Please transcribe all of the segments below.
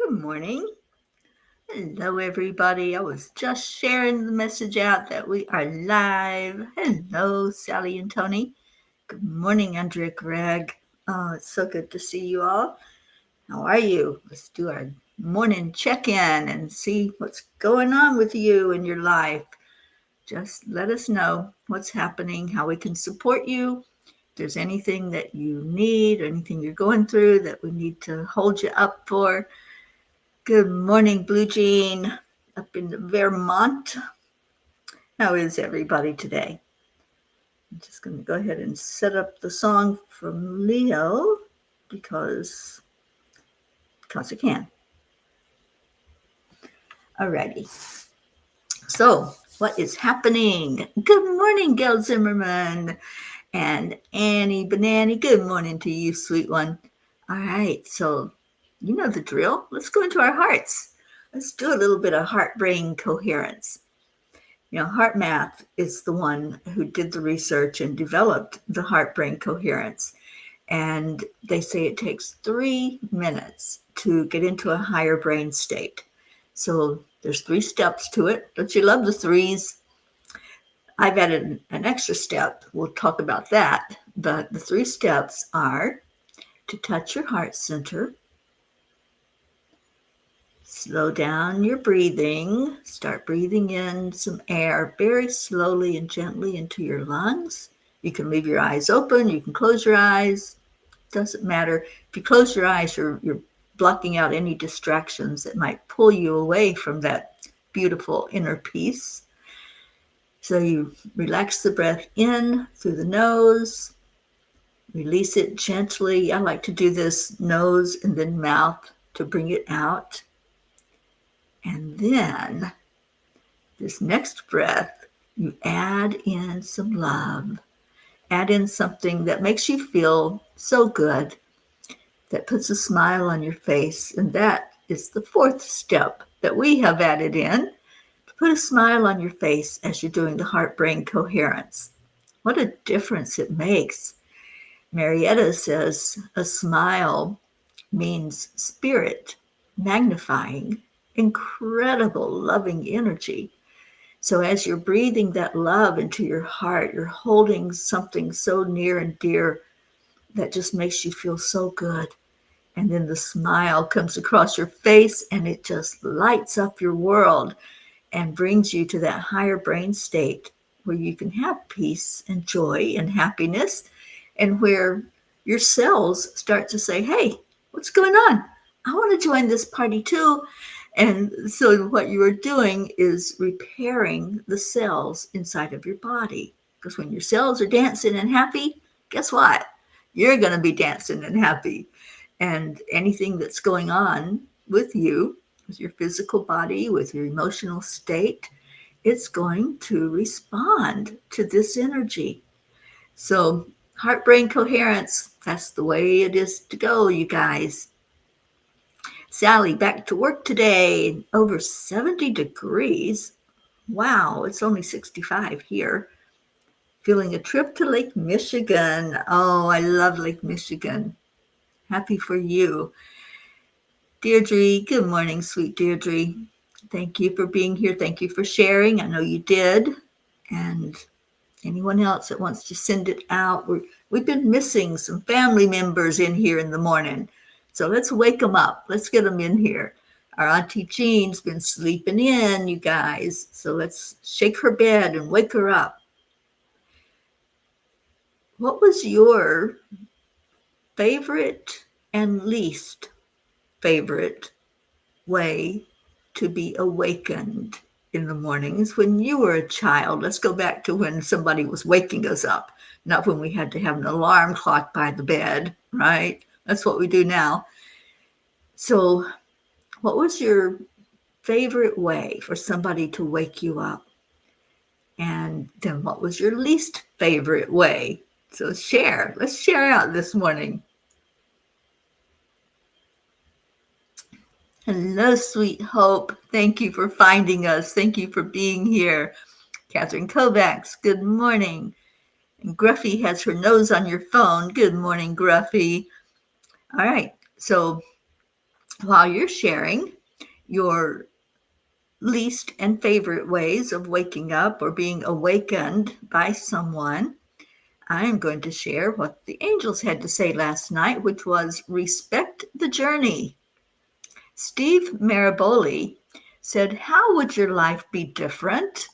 Good morning. Hello, everybody. I was just sharing the message out that we are live. Hello, Sally and Tony. Good morning, Andrea Gregg. Oh, it's so good to see you all. How are you? Let's do our morning check-in and see what's going on with you in your life. Just let us know what's happening, how we can support you. If there's anything that you need or anything you're going through that we need to hold you up for. Good morning, Blue Jean, up in Vermont. How is everybody today? I'm just going to go ahead and set up the song from Leo because I can. Alrighty. So, what is happening? Good morning, Gail Zimmerman and Annie Banani. Good morning to you, sweet one. All right, so you know the drill. Let's go into our hearts. Let's do a little bit of heart-brain coherence. You know, HeartMath is the one who did the research and developed the heart-brain coherence. And they say it takes 3 minutes to get into a higher brain state. So there's 3 steps to it. Don't you love the threes? I've added an extra step. We'll talk about that. But the 3 steps are to touch your heart center, slow down your breathing. Start breathing in some air very slowly and gently into your lungs. You can leave your eyes open. You can close your eyes. Doesn't matter. If you close your eyes, you're blocking out any distractions that might pull you away from that beautiful inner peace. So you relax the breath in through the nose. Release it gently. I like to do this nose and then mouth to bring it out. And then this next breath, you add in some love. Add in something that makes you feel so good, that puts a smile on your face. And that is the 4th step that we have added in, to put a smile on your face as you're doing the heart-brain coherence. What a difference it makes. Marietta says a smile means spirit, magnifying, incredible loving energy. So as you're breathing that love into your heart, you're holding something so near and dear that just makes you feel so good. And then the smile comes across your face and it just lights up your world and brings you to that higher brain state where you can have peace and joy and happiness, and where your cells start to say, hey, what's going on? I want to join this party too. And so what you are doing is repairing the cells inside of your body. Because when your cells are dancing and happy, guess what? You're going to be dancing and happy. And anything that's going on with you, with your physical body, with your emotional state, it's going to respond to this energy. So heart-brain coherence, that's the way it is to go, you guys. Sally, back to work today, over 70 degrees. Wow, it's only 65 here. Feeling a trip to Lake Michigan. Oh, I love Lake Michigan. Happy for you. Deirdre, good morning, sweet Deirdre. Thank you for being here. Thank you for sharing. I know you did. And anyone else that wants to send it out, we've been missing some family members in here in the morning. So let's wake them up. Let's get them in here. Our Auntie Jean's been sleeping in, you guys. So let's shake her bed and wake her up. What was your favorite and least favorite way to be awakened in the mornings when you were a child? Let's go back to when somebody was waking us up, not when we had to have an alarm clock by the bed, right? That's what we do now. So what was your favorite way for somebody to wake you up? And then what was your least favorite way? So share. Let's share out this morning. Hello, sweet Hope. Thank you for finding us. Thank you for being here. Catherine Kovacs, good morning. And Gruffy has her nose on your phone. Good morning, Gruffy. All right, so While you're sharing your least and favorite ways of waking up or being awakened by someone, I am going to share what the angels had to say last night, which was respect the journey. Steve Maraboli said, how would your life be different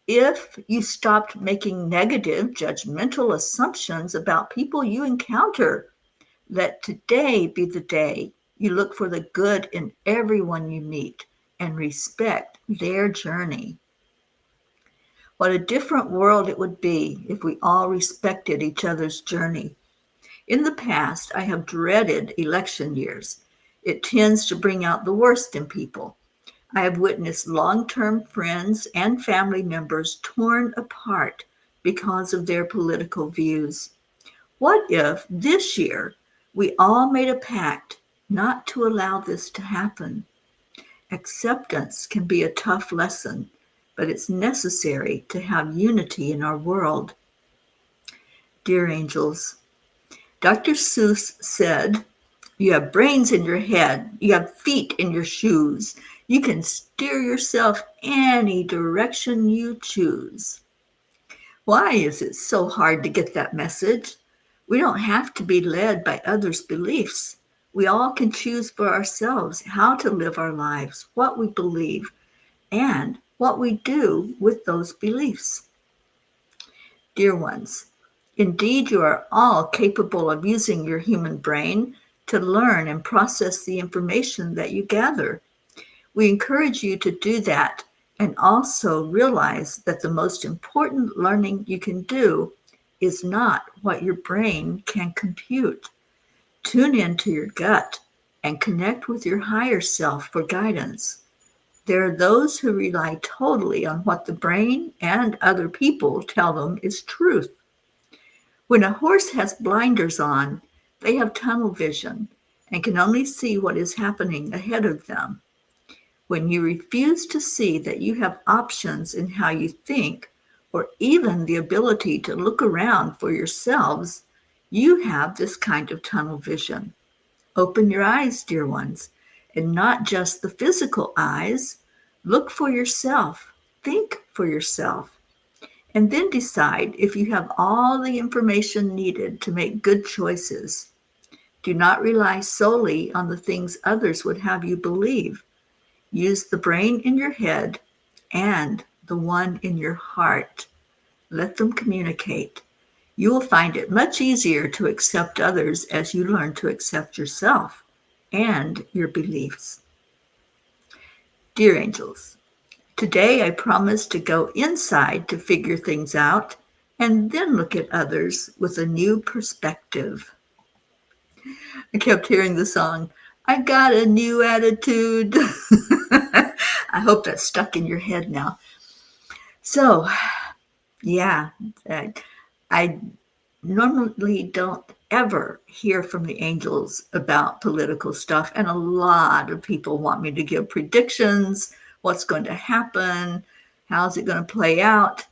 if you stopped making negative, judgmental assumptions about people you encounter? Let today be the day you look for the good in everyone you meet and respect their journey. What a different world it would be if we all respected each other's journey. In the past, I have dreaded election years. It tends to bring out the worst in people. I have witnessed long-term friends and family members torn apart because of their political views. What if this year we all made a pact not to allow this to happen? Acceptance can be a tough lesson, but it's necessary to have unity in our world. Dear angels, Dr. Seuss said, you have brains in your head, you have feet in your shoes. You can steer yourself any direction you choose. Why is it so hard to get that message? We don't have to be led by others' beliefs. We all can choose for ourselves how to live our lives, what we believe, and what we do with those beliefs. Dear ones, indeed you are all capable of using your human brain to learn and process the information that you gather. We encourage you to do that and also realize that the most important learning you can do is not what your brain can compute. Tune into your gut and connect with your higher self for guidance. There are those who rely totally on what the brain and other people tell them is truth. When a horse has blinders on, they have tunnel vision and can only see what is happening ahead of them. When you refuse to see that you have options in how you think, or even the ability to look around for yourselves, you have this kind of tunnel vision. Open your eyes, dear ones, and not just the physical eyes. Look for yourself, think for yourself, and then decide if you have all the information needed to make good choices. Do not rely solely on the things others would have you believe. Use the brain in your head and the one in your heart. Let them communicate. You will find it much easier to accept others as you learn to accept yourself and your beliefs. Dear angels, today I promise to go inside to figure things out and then look at others with a new perspective. I kept hearing the song, I got a new attitude. I hope that's stuck in your head now. So, yeah, I normally don't ever hear from the angels about political stuff, and a lot of people want me to give predictions, what's going to happen, how's it going to play out.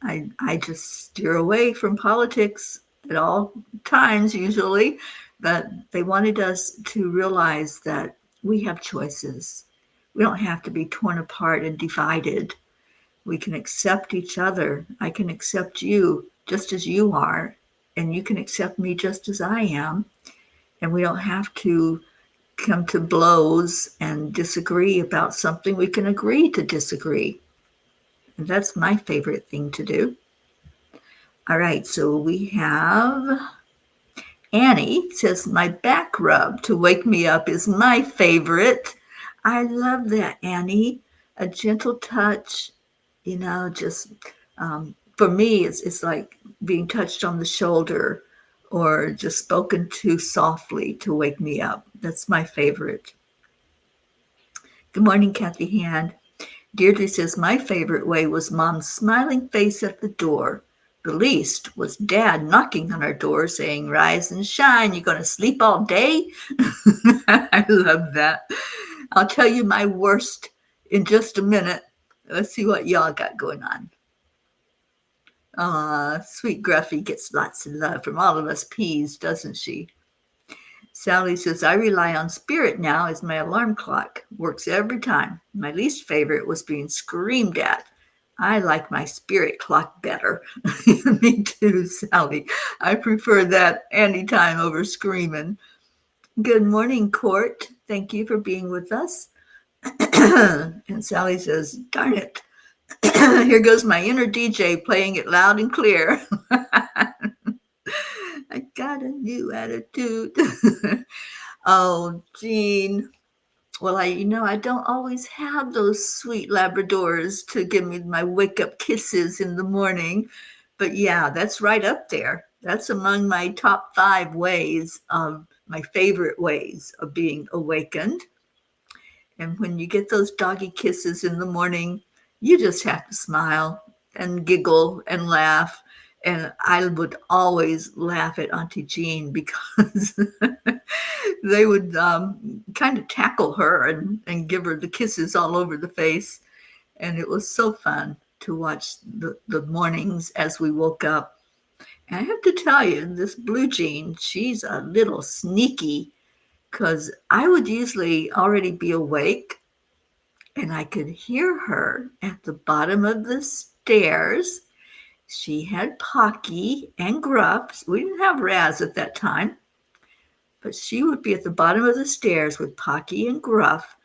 I just steer away from politics at all times usually, but they wanted us to realize that we have choices. We don't have to be torn apart and divided. We can accept each other. I can accept you just as you are, and you can accept me just as I am. And we don't have to come to blows and disagree about something. We can agree to disagree. And that's my favorite thing to do. All right, so we have Annie says, my back rub to wake me up is my favorite. I love that, Annie. A gentle touch, just for me, it's like being touched on the shoulder or just spoken to softly to wake me up. That's my favorite. Good morning, Kathy Hand. Deirdre says, my favorite way was Mom's smiling face at the door. The least was Dad knocking on our door saying, rise and shine, you're going to sleep all day? I love that. I'll tell you my worst in just a minute. Let's see what y'all got going on. Sweet Gruffy gets lots of love from all of us peas, doesn't she? Sally says, I rely on spirit now as my alarm clock. Works every time. My least favorite was being screamed at. I like my spirit clock better. Me too, Sally. I prefer that anytime over screaming. Good morning, Court. Thank you for being with us. And Sally says, darn it. Here goes my inner DJ playing it loud and clear. I got a new attitude. Oh, Jean. Well, I don't always have those sweet Labradors to give me my wake-up kisses in the morning. But yeah, that's right up there. That's among my top 5 ways of my favorite ways of being awakened. And when you get those doggy kisses in the morning, you just have to smile and giggle and laugh. And I would always laugh at Auntie Jean because they would kind of tackle her and give her the kisses all over the face. And it was so fun to watch the mornings as we woke up. And I have to tell you, this Blue Jean, she's a little sneaky because I would usually already be awake and I could hear her at the bottom of the stairs. She had Pocky and Gruff. We didn't have Raz at that time, but she would be at the bottom of the stairs with Pocky and Gruff.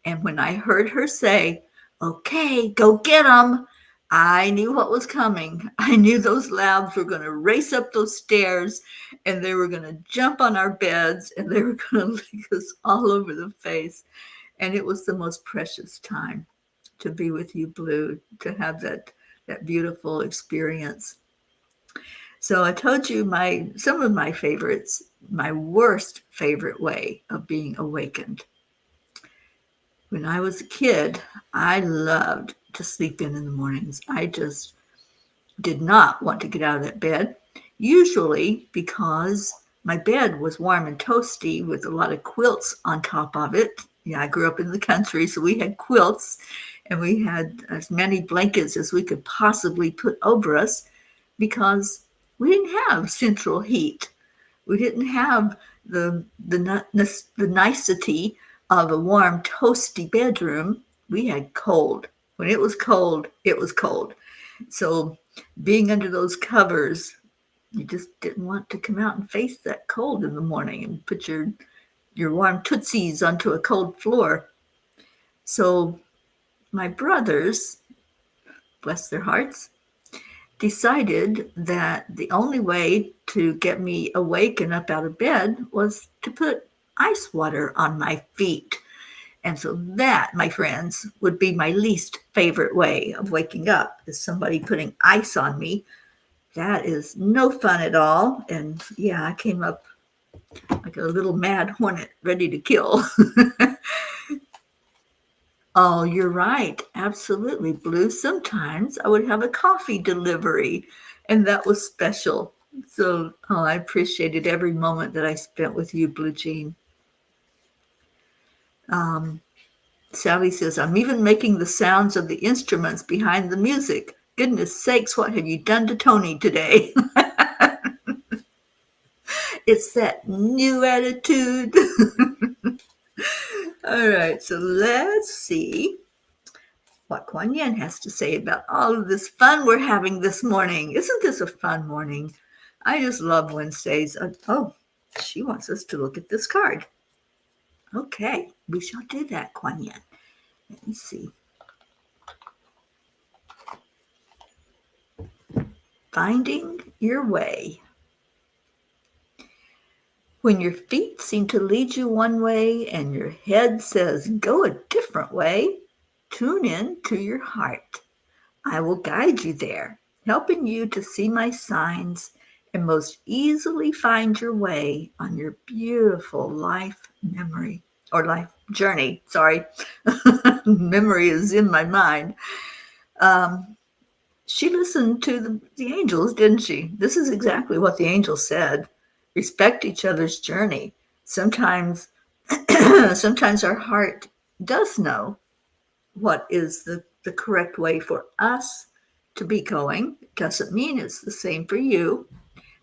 And when I heard her say, okay, go get 'em, I knew what was coming. I knew those labs were going to race up those stairs and they were going to jump on our beds and they were going to lick us all over the face. And it was the most precious time to be with you, Blue, to have that beautiful experience. So I told you some of my favorites, my worst favorite way of being awakened. When I was a kid, I loved to sleep in the mornings. I just did not want to get out of that bed, usually because my bed was warm and toasty with a lot of quilts on top of it. Yeah, I grew up in the country, so we had quilts and we had as many blankets as we could possibly put over us because we didn't have central heat. We didn't have the nicety of a warm, toasty bedroom. We had cold. When it was cold, it was cold. So being under those covers, you just didn't want to come out and face that cold in the morning and put your warm tootsies onto a cold floor. So my brothers, bless their hearts, decided that the only way to get me awake and up out of bed was to put ice water on my feet. And so that, my friends, would be my least favorite way of waking up, is somebody putting ice on me. That is no fun at all. And yeah, I came up like a little mad hornet ready to kill. Oh, you're right. Absolutely, Blue. Sometimes I would have a coffee delivery, and that was special. So, I appreciated every moment that I spent with you, Blue Jean. Sally says, I'm even making the sounds of the instruments behind the music. Goodness sakes, what have you done to Tony today? It's that new attitude. All right, so let's see what Kuan Yin has to say about all of this fun we're having this morning. Isn't this a fun morning? I just love Wednesdays. Oh, she wants us to look at this card. Okay, we shall do that, Kuan Yin. Let me see. Finding your way. When your feet seem to lead you one way and your head says go a different way, tune in to your heart. I will guide you there, helping you to see my signs and most easily find your way on your beautiful life memory or life journey. Sorry, memory is in my mind. She listened to the angels, didn't she? This is exactly what the angels said. Respect each other's journey. Sometimes, sometimes our heart does know what is the correct way for us to be going. It doesn't mean it's the same for you.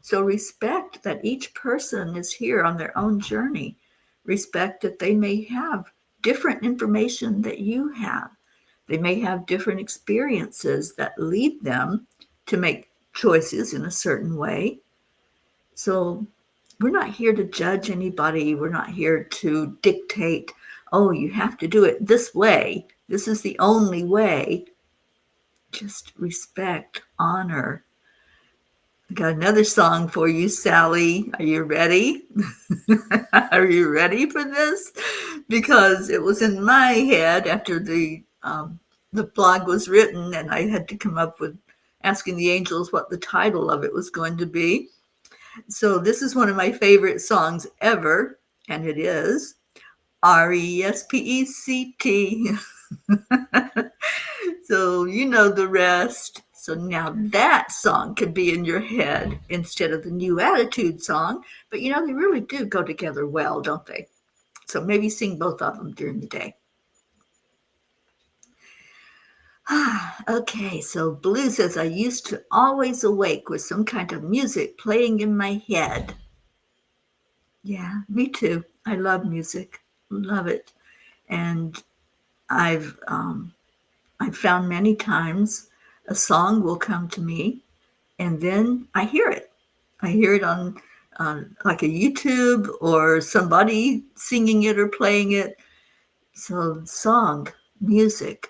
So respect that each person is here on their own journey. Respect that they may have different information that you have. They may have different experiences that lead them to make choices in a certain way. So we're not here to judge anybody. We're not here to dictate, oh, you have to do it this way. This is the only way. Just respect, honor. I got another song for you, Sally. Are you ready? Are you ready for this? Because it was in my head after the blog was written, and I had to come up with asking the angels what the title of it was going to be. So this is one of my favorite songs ever, and it is RESPECT. So you know the rest. So now that song could be in your head instead of the New Attitude song. But you know, they really do go together well, don't they? So maybe sing both of them during the day. Okay, so Blue says, I used to always awake with some kind of music playing in my head. Yeah, me too. I love music. Love it. And I've found many times a song will come to me and then I hear it. I hear it on like a YouTube or somebody singing it or playing it. So song, music,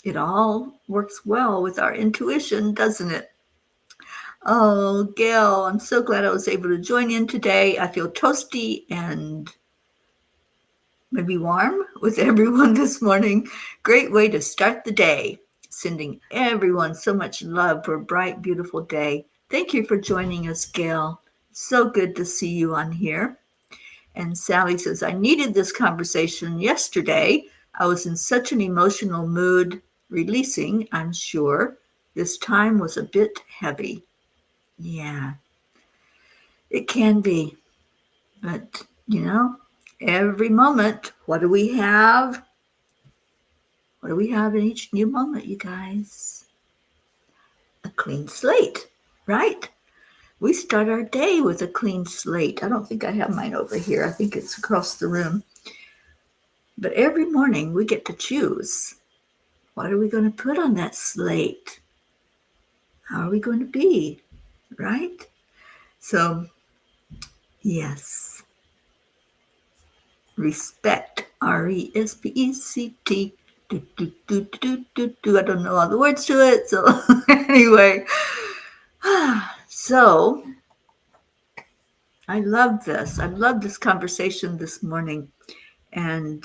it all works well with our intuition, doesn't it? Oh, Gail, I'm so glad I was able to join in today. I feel toasty and maybe warm with everyone this morning. Great way to start the day. Sending everyone so much love for a bright, beautiful day. Thank you for joining us, Gail. So good to see you on here. And Sally says, I needed this conversation yesterday. I was in such an emotional mood, releasing, I'm sure. This time was a bit heavy. Yeah, it can be. But, you know, every moment, what do we have? What do we have in each new moment, you guys? A clean slate, right? We start our day with a clean slate. I don't think I have mine over here. I think it's across the room. But every morning we get to choose. What are we going to put on that slate? How are we going to be, right? So, yes. Respect, RESPECT. I don't know all the words to it. So, anyway. So, I love this. I love this conversation this morning. And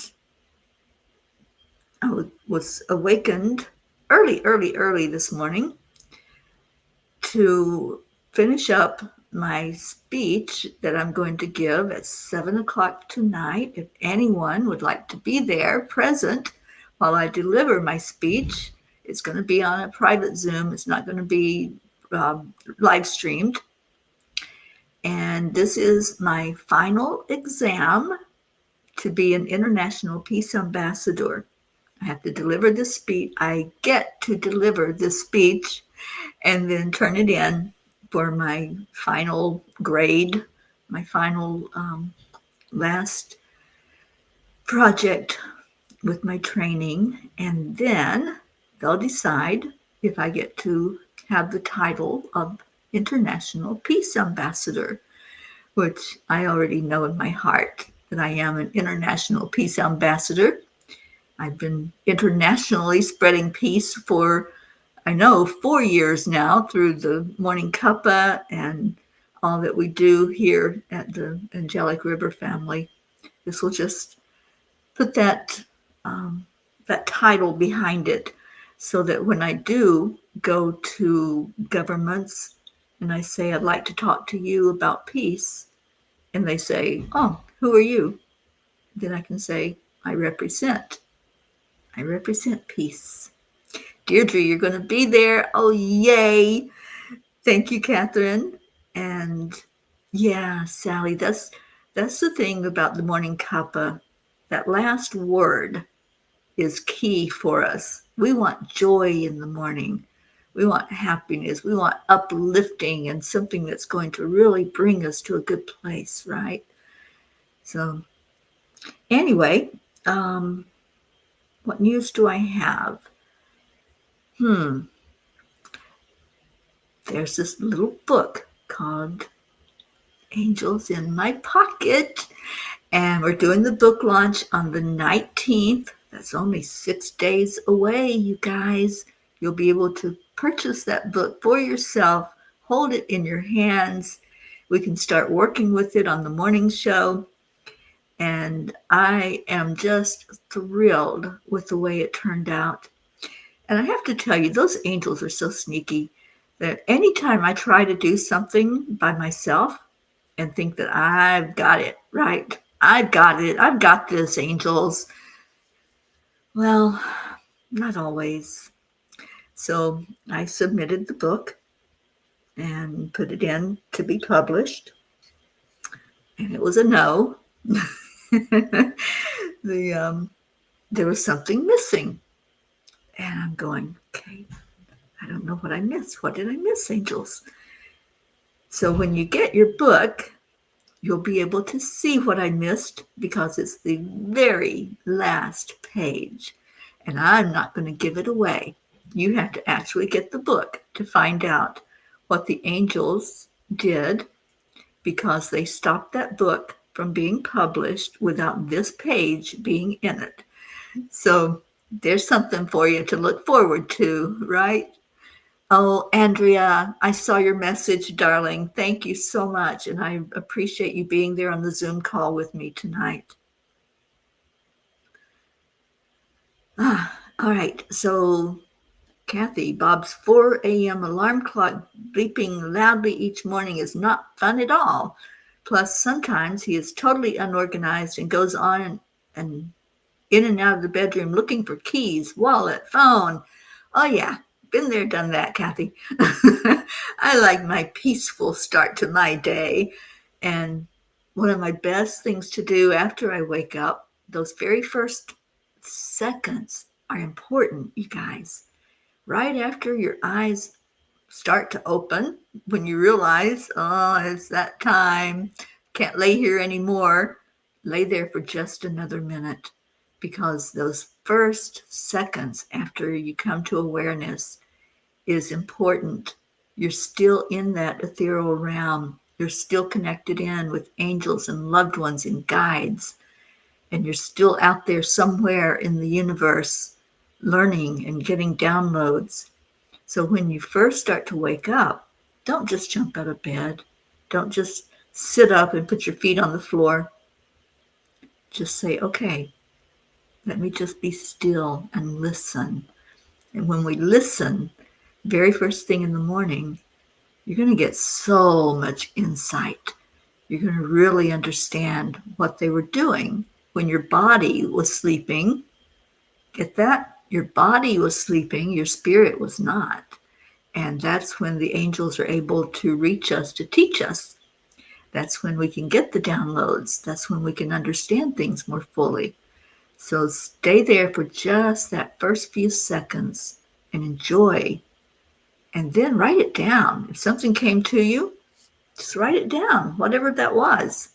I was awakened early this morning to finish up my speech that I'm going to give at 7 o'clock tonight. If anyone would like to be there present while I deliver my speech, it's going to be on a private Zoom. It's not going to be live streamed. And this is my final exam to be an international peace ambassador. I have to deliver this speech. I get to deliver this speech and then turn it in for my final grade, my final last project with my training. And then they'll decide if I get to have the title of International Peace Ambassador, which I already know in my heart that I am an International Peace Ambassador. I've been internationally spreading peace for, I know, 4 years now through the Morning Cuppa and all that we do here at the Angelic River family. This will just put that title behind it so that when I do go to governments and I say, I'd like to talk to you about peace, and they say, oh, who are you? Then I can say, I represent peace. Deirdre, you're going to be there. Oh, yay. Thank you, Catherine. And yeah, Sally, that's the thing about the Morning Cuppa. That last word is key for us. We want joy in the morning. We want happiness. We want uplifting and something that's going to really bring us to a good place, right? So anyway, what news do I have? There's this little book called Angels in My Pocket, and we're doing the book launch on the 19th. That's only 6 days away, you guys. You'll be able to purchase that book for yourself, hold it in your hands. We can start working with it on the morning show. And I am just thrilled with the way it turned out. And I have to tell you, those angels are so sneaky that anytime I try to do something by myself and think that I've got it, right? I've got it. I've got this, angels. Well, not always. So I submitted the book and put it in to be published. And it was a no. There was something missing. And I'm going, okay, I don't know what I missed. What did I miss, angels? So when you get your book, you'll be able to see what I missed because it's the very last page. And I'm not going to give it away. You have to actually get the book to find out what the angels did, because they stopped that book from being published without this page being in it. So there's something for you to look forward to, right? Oh, Andrea, I saw your message, darling. Thank you so much. And I appreciate you being there on the Zoom call with me tonight. All right. So, Kathy, Bob's 4 a.m. alarm clock beeping loudly each morning is not fun at all. Plus, sometimes he is totally unorganized and goes on and in and out of the bedroom looking for keys, wallet, phone. Oh, yeah. Been there, done that, Kathy. I like my peaceful start to my day. And one of my best things to do after I wake up, those very first seconds are important, you guys. Right after your eyes start to open, when you realize, oh, it's that time, can't lay here anymore, lay there for just another minute, because those first seconds after you come to awareness is important. You're still in that ethereal realm. You're still connected in with angels and loved ones and guides. And you're still out there somewhere in the universe learning and getting downloads. So when you first start to wake up, don't just jump out of bed. Don't just sit up and put your feet on the floor. Just say, okay, let me just be still and listen. And when we listen, very first thing in the morning, you're going to get so much insight. You're going to really understand what they were doing when your body was sleeping. Get that? Your body was sleeping, your spirit was not. And that's when the angels are able to reach us to teach us. That's when we can get the downloads. That's when we can understand things more fully. So stay there for just that first few seconds and enjoy. And then write it down. If something came to you, just write it down, whatever that was.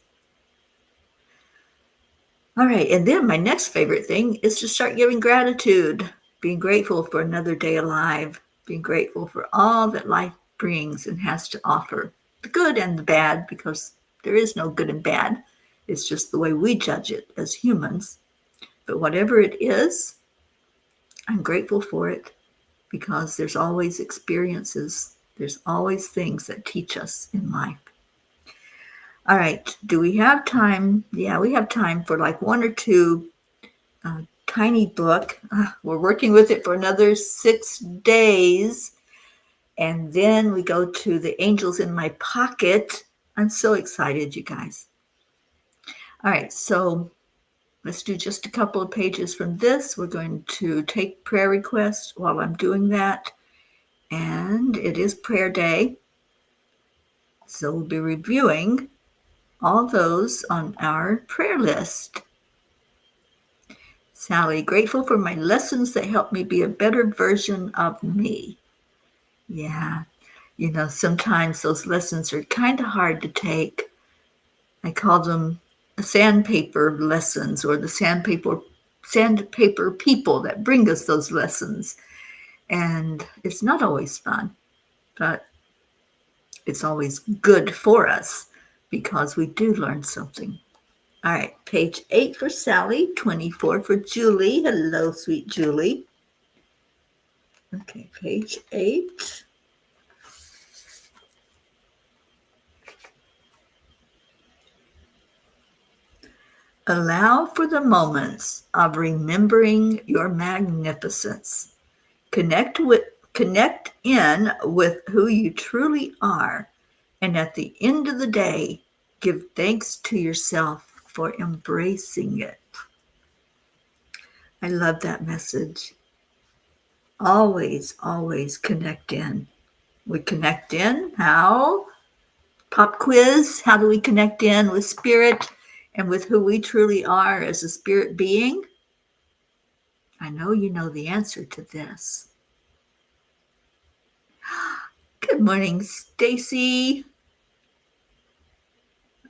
All right. And then my next favorite thing is to start giving gratitude, being grateful for another day alive, being grateful for all that life brings and has to offer, the good and the bad, because there is no good and bad. It's just the way we judge it as humans. But whatever it is, I'm grateful for it, because there's always experiences. There's always things that teach us in life. All right. Do we have time? Yeah, we have time for like one or two tiny book. We're working with it for another 6 days. And then we go to the Angels in My Pocket. I'm so excited, you guys. All right. So let's do just a couple of pages from this. We're going to take prayer requests while I'm doing that. And it is prayer day. So we'll be reviewing all those on our prayer list. Sally, grateful for my lessons that help me be a better version of me. Yeah. Sometimes those lessons are kind of hard to take. I call them sandpaper lessons, or the sandpaper people that bring us those lessons. And it's not always fun, but it's always good for us because we do learn something. All right, page 8 for Sally, 24 for Julie. Hello, sweet Julie. Okay, page 8. Allow for the moments of remembering your magnificence. Connect in with who you truly are, and at the end of the day, give thanks to yourself for embracing it. I love that message. Always, always connect in. We connect in. How? Pop quiz. How do we connect in with spirit and with who we truly are as a spirit being? I know you know the answer to this. Good morning, Stacy.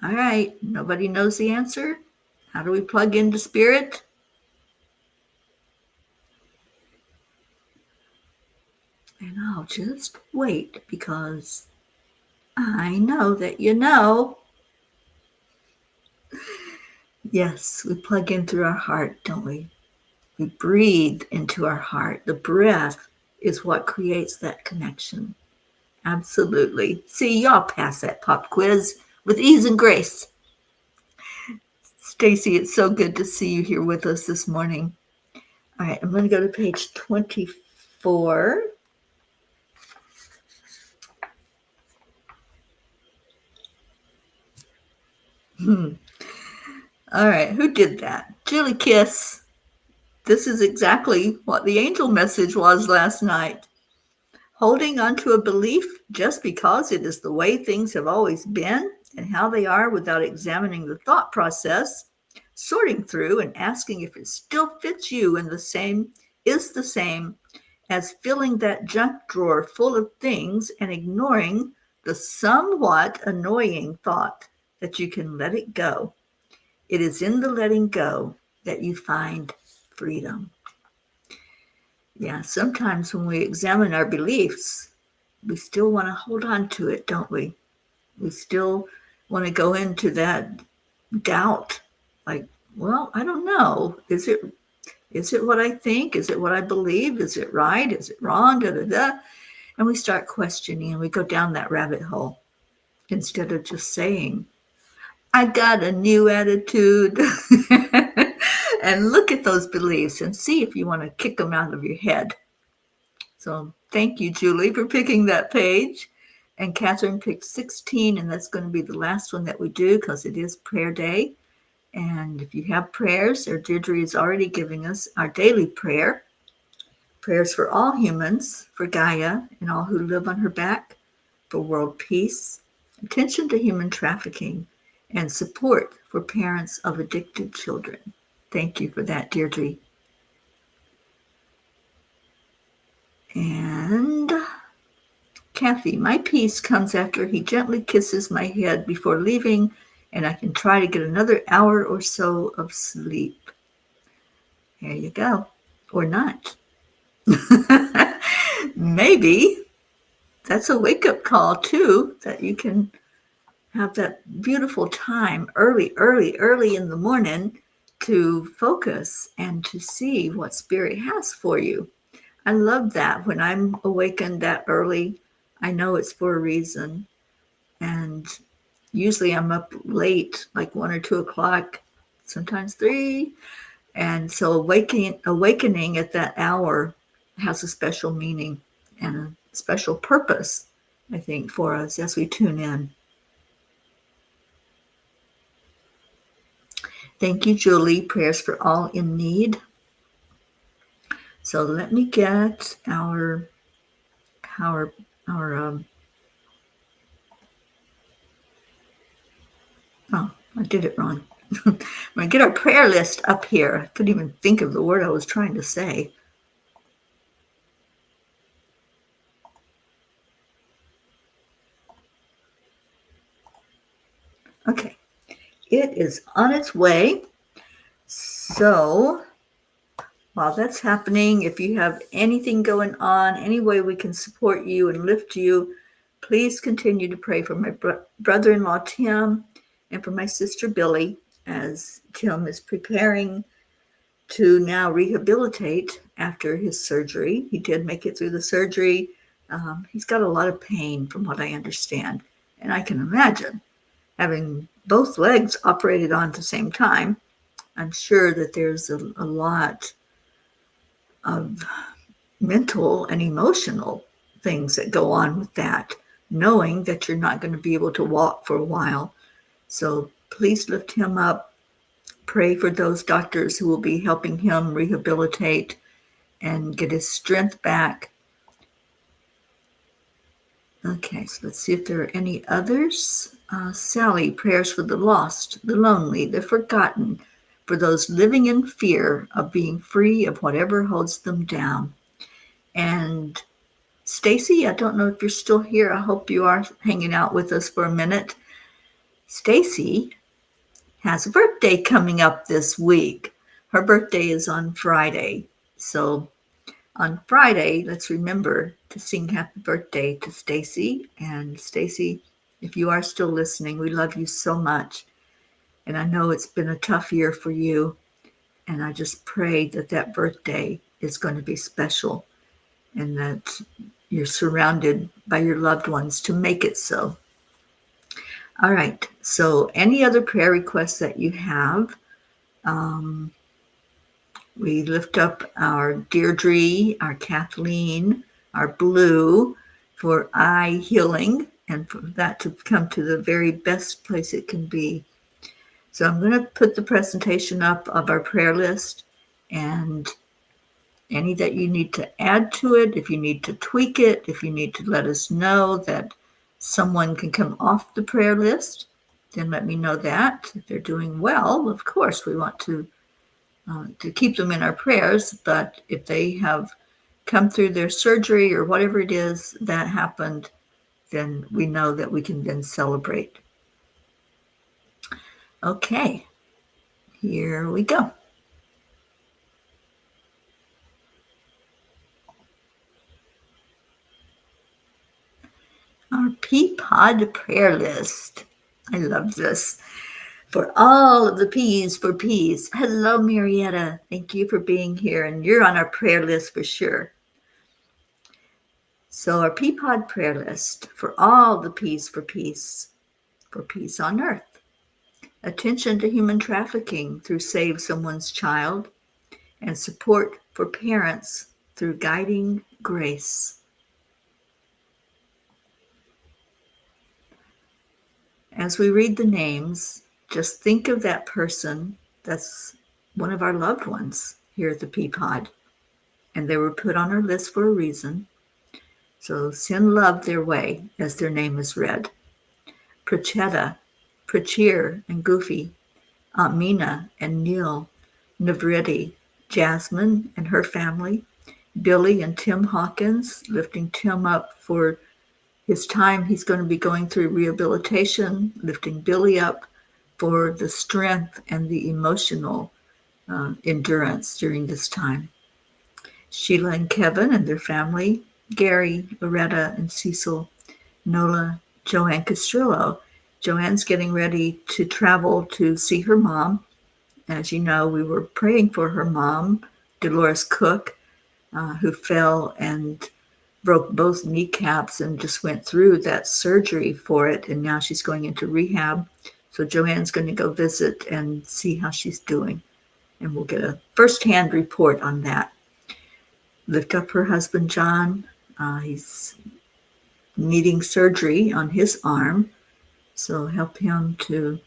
All right, nobody knows the answer? How do we plug into spirit? And I'll just wait because I know that you know. Yes, we plug in through our heart, don't we? We breathe into our heart. The breath is what creates that connection. Absolutely. See, y'all pass that pop quiz with ease and grace. Stacy, it's so good to see you here with us this morning. All right, I'm going to go to page 24. All right, who did that? Julie Kiss. This is exactly what the angel message was last night. Holding on to a belief just because it is the way things have always been and how they are without examining the thought process, sorting through and asking if it still fits you in is the same as filling that junk drawer full of things and ignoring the somewhat annoying thought that you can let it go. It is in the letting go that you find freedom. Yeah, sometimes when we examine our beliefs, we still want to hold on to it, don't we? We still want to go into that doubt. Like, well, I don't know. Is it what I think? Is it what I believe? Is it right? Is it wrong? Da da da. And we start questioning and we go down that rabbit hole instead of just saying, I got a new attitude. And look at those beliefs and see if you want to kick them out of your head. So thank you, Julie, for picking that page. And Catherine picked 16, and that's going to be the last one that we do because it is prayer day. And if you have prayers, or Deirdre is already giving us our daily prayer. Prayers for all humans, for Gaia and all who live on her back, for world peace, attention to human trafficking, and support for parents of addicted children. Thank you for that, Deirdre. And Kathy, my peace comes after he gently kisses my head before leaving, and I can try to get another hour or so of sleep. There you go. Or not. Maybe that's a wake-up call, too, that you can have that beautiful time early in the morning to focus and to see what Spirit has for you. I love that. When I'm awakened that early, I know it's for a reason. And usually I'm up late, like 1 or 2 o'clock, sometimes 3. And so awakening at that hour has a special meaning and a special purpose, I think, for us as we tune in. Thank you, Julie. Prayers for all in need. So let me get our oh, I did it wrong. I'm going to get our prayer list up here. I couldn't even think of the word I was trying to say. it is on its way. So while that's happening, if you have anything going on, any way we can support you and lift you, please continue to pray for my brother-in-law, Tim, and for my sister, Billy, as Tim is preparing to now rehabilitate after his surgery. He did make it through the surgery. He's got a lot of pain, from what I understand. And I can imagine having both legs operated on at the same time. I'm sure that there's a lot of mental and emotional things that go on with that, knowing that you're not going to be able to walk for a while. So please lift him up. Pray for those doctors who will be helping him rehabilitate and get his strength back. Okay, so let's see if there are any others. Sally, prayers for the lost, the lonely, the forgotten, for those living in fear of being free of whatever holds them down. And Stacy, I don't know if you're still here. I hope you are hanging out with us for a minute. Stacy has a birthday coming up this week. Her birthday is on Friday. So on Friday, let's remember to sing happy birthday to Stacy. And Stacy, if you are still listening, we love you so much. And I know it's been a tough year for you. And I just pray that that birthday is going to be special and that you're surrounded by your loved ones to make it so. All right. So any other prayer requests that you have, we lift up our Deirdre, our Kathleen, our Blue for eye healing and for that to come to the very best place it can be. So I'm going to put the presentation up of our prayer list, and any that you need to add to it, if you need to tweak it, if you need to let us know that someone can come off the prayer list, then let me know that. If they're doing well, of course, we want to keep them in our prayers, but if they have come through their surgery or whatever it is that happened, then we know that we can then celebrate. Okay, here we go. Our Peapod prayer list. I love this. For all of the P's for peace. Hello, Marietta. Thank you for being here, and you're on our prayer list for sure. So our Peapod prayer list for all the P's for peace on earth. Attention to human trafficking through Save Someone's Child, and support for parents through Guiding Grace. As we read the names, just think of that person that's one of our loved ones here at the Peapod. And they were put on our list for a reason. So send love their way as their name is read. Prachetta, Prachir and Goofy, Aunt Mina and Neil, Navritti, Jasmine and her family, Billy and Tim Hawkins, lifting Tim up for his time he's going to be going through rehabilitation, lifting Billy up for the strength and the emotional endurance during this time. Sheila and Kevin and their family, Gary, Loretta, and Cecil, Nola, Joanne Castrillo. Joanne's getting ready to travel to see her mom. As you know, we were praying for her mom, Dolores Cook, who fell and broke both kneecaps and just went through that surgery for it. And now she's going into rehab. So Joanne's going to go visit and see how she's doing. And we'll get a firsthand report on that. Lift up her husband, John. He's needing surgery on his arm. So help him to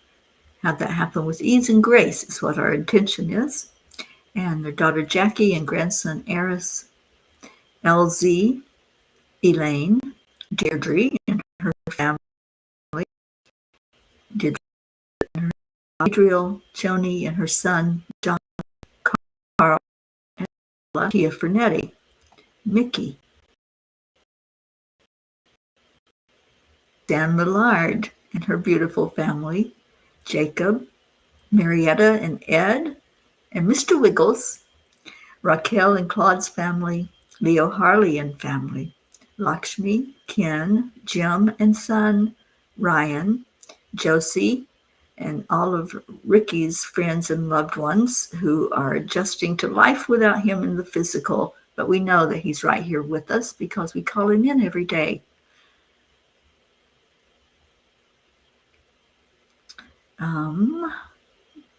have that happen with ease and grace is what our intention is. And their daughter, Jackie, and grandson, Eris, LZ, Elaine, Deirdre and her family, Deirdre and her Adriel, Joni and her son, John, Carl, and Tia Fernetti, Mickey, Dan Millard and her beautiful family, Jacob, Marietta and Ed, and Mr. Wiggles, Raquel and Claude's family, Leo Harley and family, Lakshmi, Ken, Jim and son, Ryan, Josie, and all of Ricky's friends and loved ones who are adjusting to life without him in the physical. But we know that he's right here with us because we call him in every day.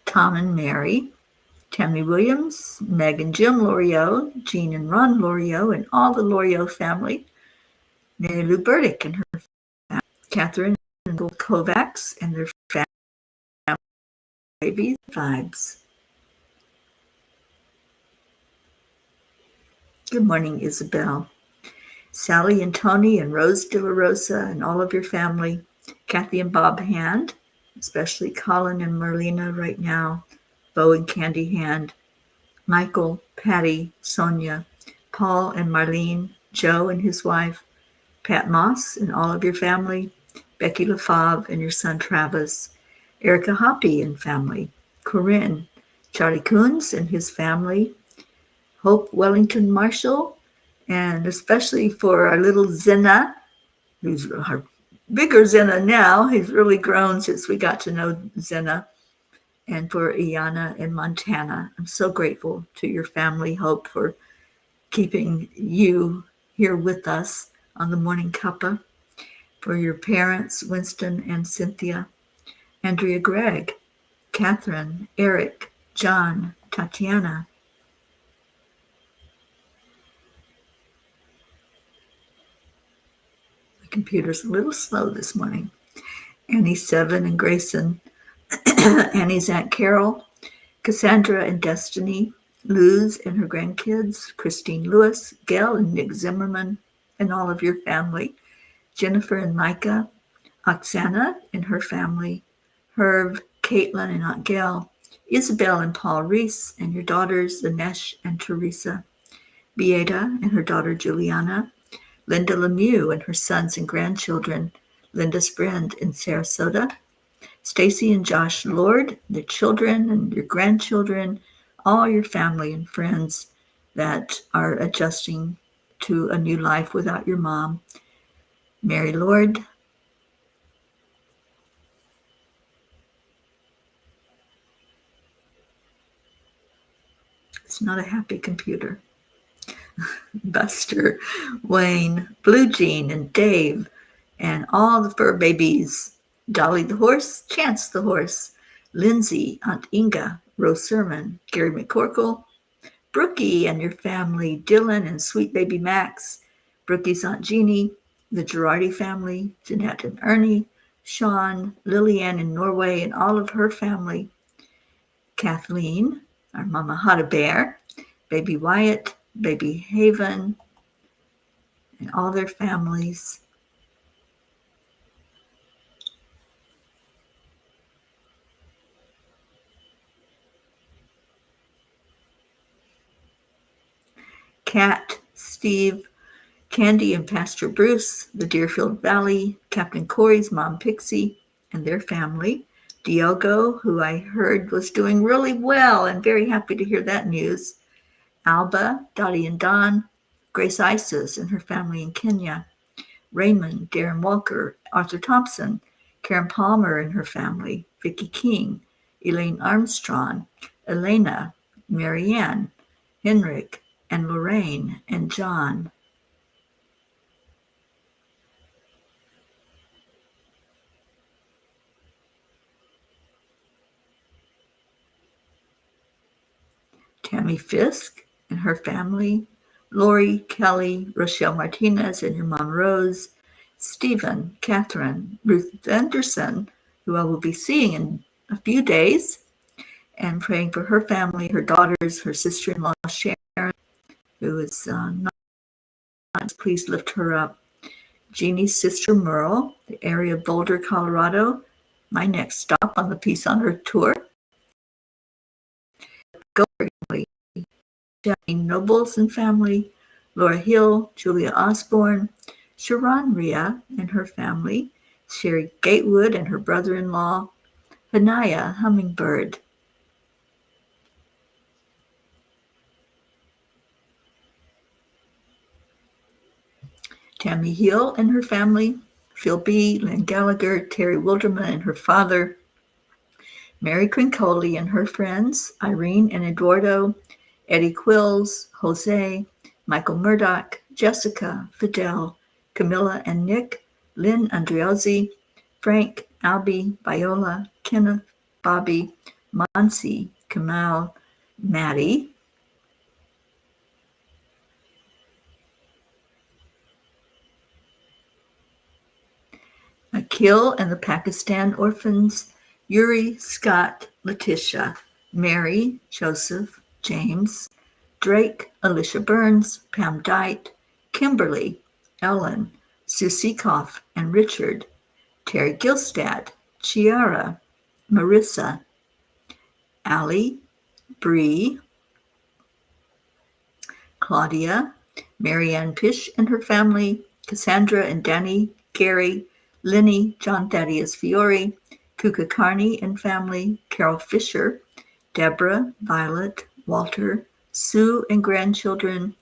Tom and Mary, Tammy Williams, Meg and Jim Loriot, Jean and Ron Loriot, and all the Loriot family, Mary Lou Burdick and her family, Catherine and Bill Kovacs and their family, babies, vibes. Good morning, Isabel. Sally and Tony and Rose De La Rosa and all of your family, Kathy and Bob Hand, especially Colin and Marlena right now, Bo and Candy Hand, Michael, Patty, Sonia, Paul and Marlene, Joe and his wife, Pat Moss and all of your family, Becky LaFave and your son Travis, Erica Hoppy and family, Corinne, Charlie Coons and his family, Hope Wellington Marshall, and especially for our little Zena, who's our bigger Zena now. He's really grown since we got to know Zena. And for Iana in Montana. I'm so grateful to your family, Hope, for keeping you here with us on the Morning Cuppa. For your parents, Winston and Cynthia, Andrea Gregg, Catherine, Eric, John, Tatiana. The computer's a little slow this morning. Annie Seven and Grayson, Annie's Aunt Carol, Cassandra and Destiny, Luz and her grandkids, Christine Lewis, Gail and Nick Zimmerman, and all of your family, Jennifer and Micah, Oksana and her family, Herb, Caitlin and Aunt Gail, Isabel and Paul Reese, and your daughters, Anesh and Teresa, Beata and her daughter Juliana, Linda Lemieux and her sons and grandchildren, Linda's friend in Sarasota, Stacy and Josh Lord, their children and your grandchildren, all your family and friends that are adjusting to a new life without your mom. Mary Lord, it's not a happy computer. Buster, Wayne, Blue Jean, and Dave, and all the fur babies. Dolly the horse, Chance the horse, Lindsay, Aunt Inga, Rose Sermon, Gary McCorkle, Brookie and your family, Dylan and sweet baby Max, Brookie's Aunt Jeannie, the Girardi family, Jeanette and Ernie, Sean, Lillian in Norway and all of her family, Kathleen, our Mama Hada Bear, baby Wyatt, baby Haven, and all their families. Kat, Steve, Candy and Pastor Bruce, the Deerfield Valley, Captain Corey's mom Pixie, and their family, Diogo, who I heard was doing really well and very happy to hear that news, Alba, Dottie and Don, Grace Isis and her family in Kenya, Raymond, Darren Walker, Arthur Thompson, Karen Palmer and her family, Vicki King, Elaine Armstrong, Elena, Marianne, Henrik, and Lorraine and John. Tammy Fisk and her family, Lori, Kelly, Rochelle Martinez and your mom Rose, Stephen, Catherine, Ruth Anderson, who I will be seeing in a few days, and praying for her family, her daughters, her sister-in-law Sharon, who is not, please lift her up. Jeannie's sister Merle, the area of Boulder, Colorado, my next stop on the Peace on Earth tour. Go Jackie Nobles and family, Laura Hill, Julia Osborne, Sharon Rhea and her family, Sherry Gatewood and her brother-in-law, Hanaya, hummingbird. Tammy Hill and her family, Phil B., Lynn Gallagher, Terry Wilderman and her father, Mary Crincoli and her friends, Irene and Eduardo, Eddie Quills, Jose, Michael Murdoch, Jessica, Fidel, Camilla and Nick, Lynn Andriozzi, Frank, Albie, Viola, Kenneth, Bobby, Monsi, Kamal, Maddie, Akil and the Pakistan orphans, Yuri, Scott, Letitia, Mary, Joseph, James, Drake, Alicia Burns, Pam Dite, Kimberly, Ellen, Sue Seekoff and Richard, Terry Gilstad, Chiara, Marissa, Allie, Bree, Claudia, Marianne Pish and her family, Cassandra and Danny, Gary, Lenny, John Thaddeus Fiore, Kuka Carney and family, Carol Fisher, Deborah, Violet, Walter, Sue and grandchildren,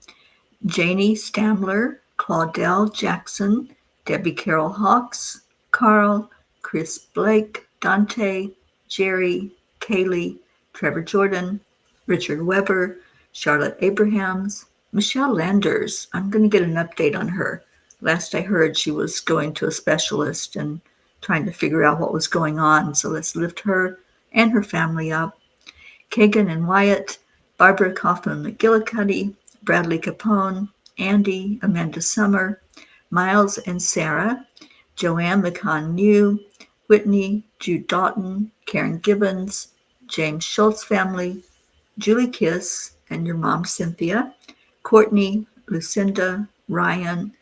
Janie Stamler, Claudel Jackson, Debbie Carol Hawks, Carl, Chris Blake, Dante, Jerry, Kaylee, Trevor Jordan, Richard Weber, Charlotte Abrahams, Michelle Landers. I'm going to get an update on her. Last I heard, she was going to a specialist and trying to figure out what was going on. So let's lift her and her family up. Kagan and Wyatt, Barbara Kaufman McGillicuddy, Bradley Capone, Andy, Amanda Summer, Miles and Sarah, Joanne McCann New, Whitney, Jude Doughton, Karen Gibbons, James Schultz family, Julie Kiss and your mom Cynthia, Courtney, Lucinda, Ryan,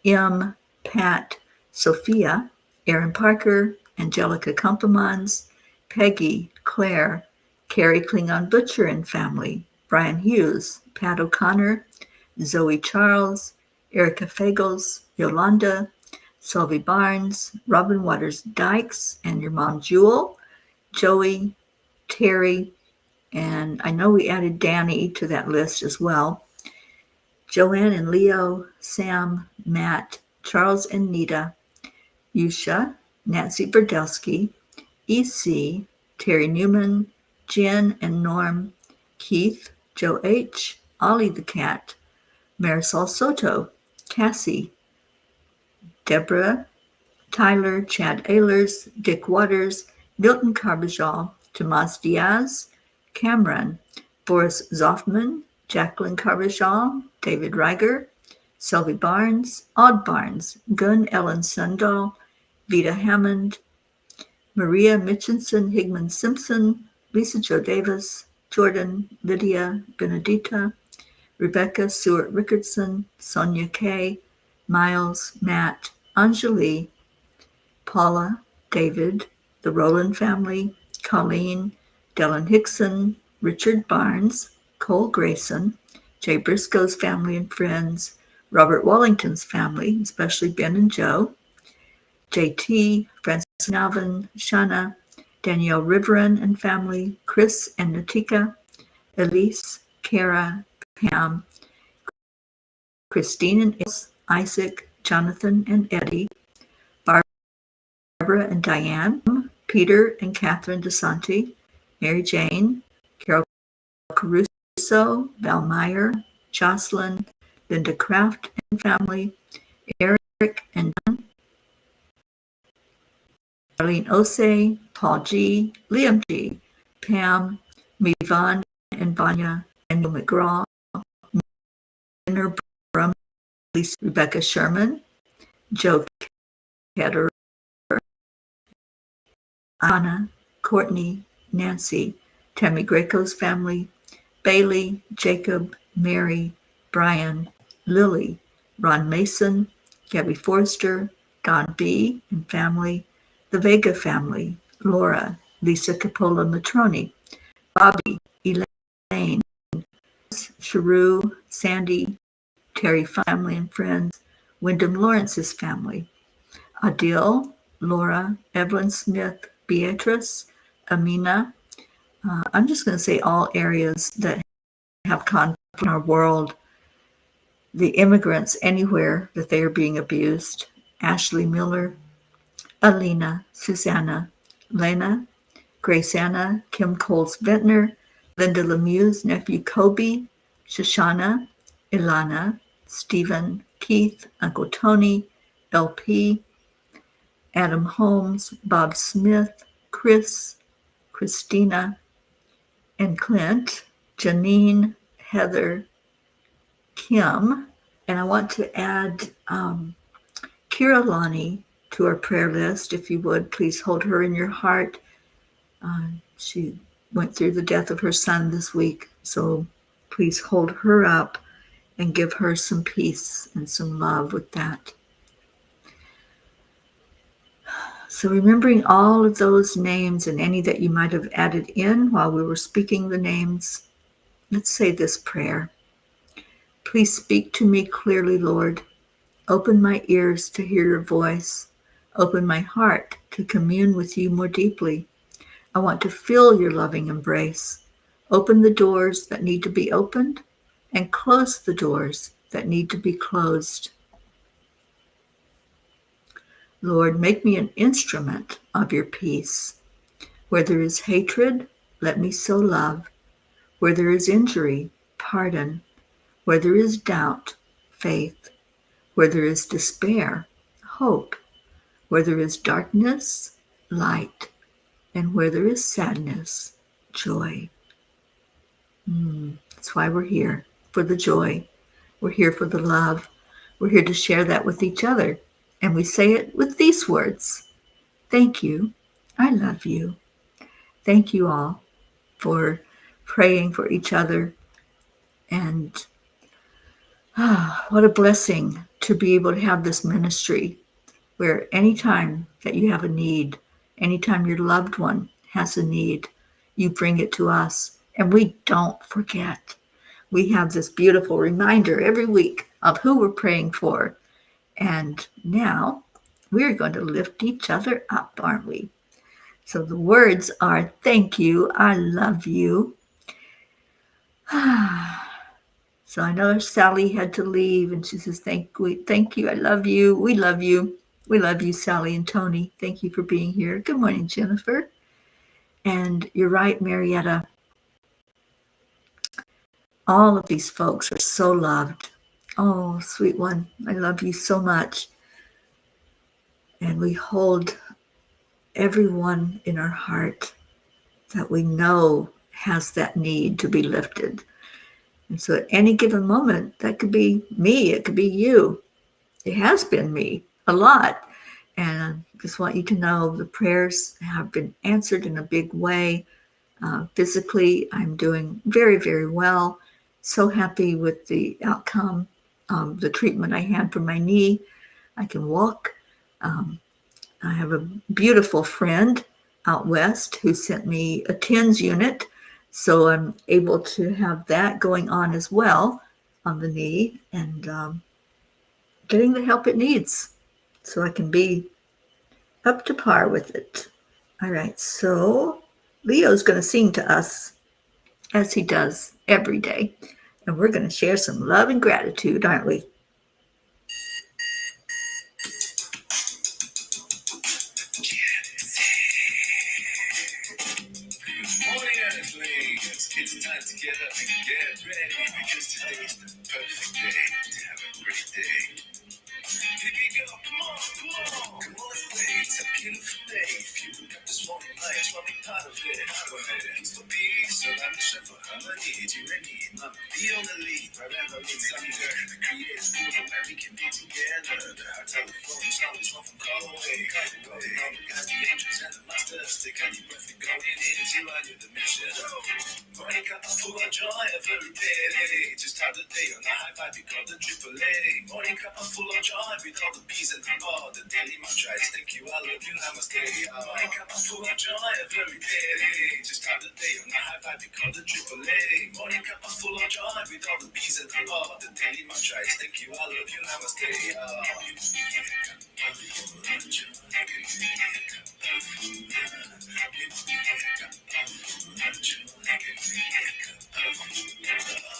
M, Pat, Sophia, Aaron Parker, Angelica Complimans, Peggy, Claire, Carrie Klingon Butcher and family, Brian Hughes, Pat O'Connor, Zoe Charles, Erica Fagels, Yolanda, Sylvie Barnes, Robin Waters Dykes, and your mom Jewel, Joey, Terry, and I know we added Danny to that list as well. Joanne and Leo, Sam, Matt, Charles and Nita, Yusha, Nancy Berdelsky, EC, Terry Newman, Jen and Norm, Keith, Joe H., Ollie the Cat, Marisol Soto, Cassie, Deborah, Tyler, Chad Ehlers, Dick Waters, Milton Carbajal, Tomas Diaz, Cameron, Boris Zoffman, Jacqueline Carbajal, David Reiger, Sylvie Barnes, Odd Barnes, Gun Ellen Sundahl, Vita Hammond, Maria Mitchinson Higman Simpson, Lisa Jo Davis, Jordan, Lydia Benedita, Rebecca Stewart Rickardson, Sonia Kay, Miles, Matt, Anjali, Paula, David, the Rowland family, Colleen, Dylan Hickson, Richard Barnes, Cole Grayson, Jay Briscoe's family and friends, Robert Wallington's family, especially Ben and Joe, JT, Francis Alvin, Shana, Danielle Riverin and family, Chris and Natika, Elise, Kara, Pam, Christine and Isaac, Jonathan and Eddie, Barbara and Diane, Peter and Catherine DeSanti, Mary Jane, Carol Caruso, Val Meyer, Jocelyn, Linda Kraft and family, Eric and Don, Arlene Osei, Paul G., Liam G., Pam, Mivan and Vanya, Daniel McGraw, Minner Brum, Lisa, Rebecca Sherman, Joe Ketterer, Anna, Courtney, Nancy, Tammy Greco's family, Bailey, Jacob, Mary, Brian, Lily, Ron Mason, Gabby Forrester, Don B. and family, the Vega family, Laura, Lisa Capola Matroni, Bobby, Elaine, Sharu, Sandy, Terry family and friends, Wyndham Lawrence's family, Adil, Laura, Evelyn Smith, Beatrice, Amina. I'm just going to say all areas that have conflict in our world, the immigrants anywhere that they are being abused. Ashley Miller, Alina, Susanna, Lena, Grace Anna, Kim Coles Ventnor, Linda Lemieux's nephew Kobe, Shoshana, Ilana, Stephen, Keith, Uncle Tony, LP, Adam Holmes, Bob Smith, Chris, Christina, and Clint, Janine, Heather, Kim, and I want to add Kira Lonnie to our prayer list. If you would, please hold her in your heart. She went through the death of her son this week, so please hold her up and give her some peace and some love with that. So remembering all of those names and any that you might have added in while we were speaking the names, let's say this prayer. Please speak to me clearly, Lord. Open my ears to hear your voice. Open my heart to commune with you more deeply. I want to feel your loving embrace. Open the doors that need to be opened and close the doors that need to be closed. Lord, make me an instrument of your peace. Where there is hatred, let me sow love. Where there is injury, pardon. Where there is doubt, faith. Where there is despair, hope. Where there is darkness, light. And where there is sadness, joy. That's why we're here, for the joy. We're here for the love. We're here to share that with each other. And we say it with these words. Thank you. I love you. Thank you all for praying for each other. And what a blessing to be able to have this ministry where anytime that you have a need, anytime your loved one has a need, you bring it to us. And we don't forget. We have this beautiful reminder every week of who we're praying for. And now we're going to lift each other up, aren't we? So the words are, thank you, I love you. So I know Sally had to leave, and she says, thank you, I love you, we love you. We love you, Sally and Tony. Thank you for being here. Good morning, Jennifer. And you're right, Marietta. All of these folks are so loved. Oh, sweet one, I love you so much. And we hold everyone in our heart that we know has that need to be lifted. And so at any given moment, that could be me, it could be you. It has been me a lot. And I just want you to know the prayers have been answered in a big way. Physically, I'm doing very, very well. So happy with the outcome, the treatment I had for my knee. I can walk. I have a beautiful friend out west who sent me a TENS unit. So I'm able to have that going on as well on the knee and getting the help it needs so I can be up to par with it. All right, so Leo's going to sing to us as he does every day. And we're going to share some love and gratitude, aren't we? It's time to get up and get ready because today's the perfect day to have a great day. Here we go, come on, let's play. It's a beautiful day. Fueled up this morning light, want be part of it. Thanks for being so I'm the chef for harmony. You and me, mama, be on the lead. Wherever it's under, the creative food where we can be together. The hot telephone sound is one from call away. Going on, guys, the angels and the masters. They can't even breath going in. You are the mission. Morning Cuppa full of joy every day. Just start the day on a high vibe, we call the AAA. Morning Cuppa full of joy with all the peas and the ball. The daily mantra is thank you, I love you, namaste. Morning Cuppa full of joy every day. Just start the day on a high vibe, we call the AAA. Morning Cuppa full of joy with all the peas and the ball. The daily mantra is thank you, I love you, namaste.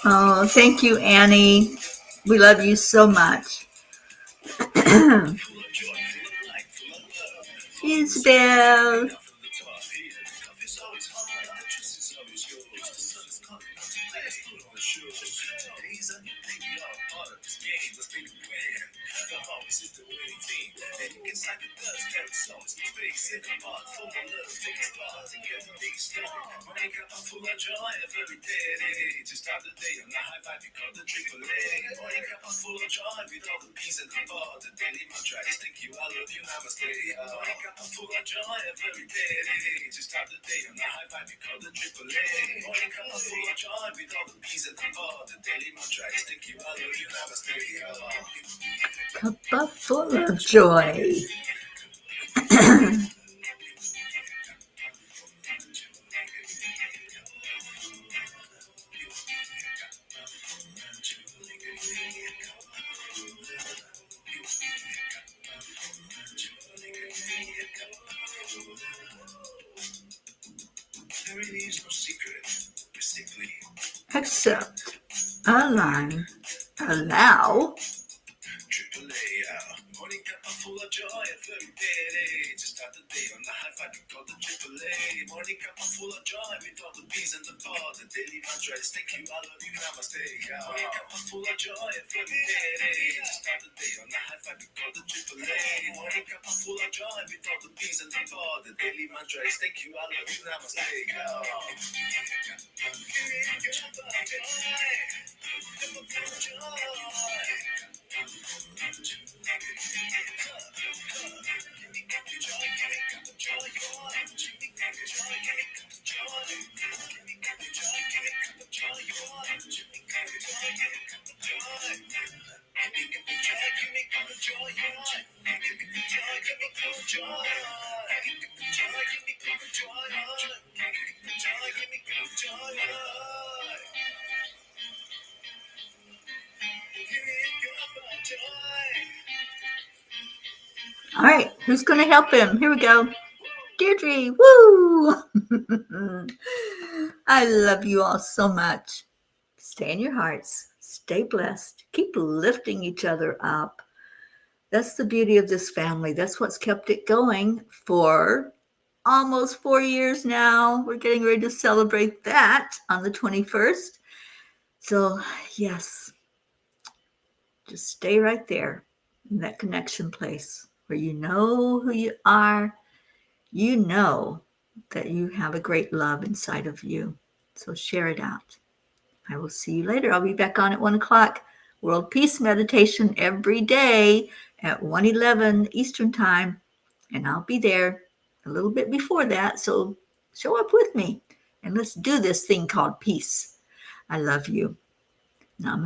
Oh, thank you, Annie. We love you so much. Isabel. Cuppa full of joy. Accept, align, allow. Morning cup full of joy every day. To start the day on the high five we call the AAA. Morning cup full of joy with all the bees and the ball. The daily mantra is thank you, I love you, namaste. Morning cup full of joy every day. To start the day on the high five we call the AAA. Morning cup full of joy with all the bees and the ball. The daily mantra is thank you, I love you, namaste. All right, who's going to help him? Here we go. Deirdre, woo! I love you all so much. Stay in your hearts. Stay blessed. Keep lifting each other up. That's the beauty of this family. That's what's kept it going for almost 4 years now. We're getting ready to celebrate that on the 21st. So, yes, just stay right there in that connection place where you know who you are. You know that you have a great love inside of you. So share it out. I will see you later. I'll be back on at 1 o'clock. World Peace Meditation every day at 1:11 Eastern Time. And I'll be there a little bit before that. So show up with me and let's do this thing called peace. I love you. Namaste.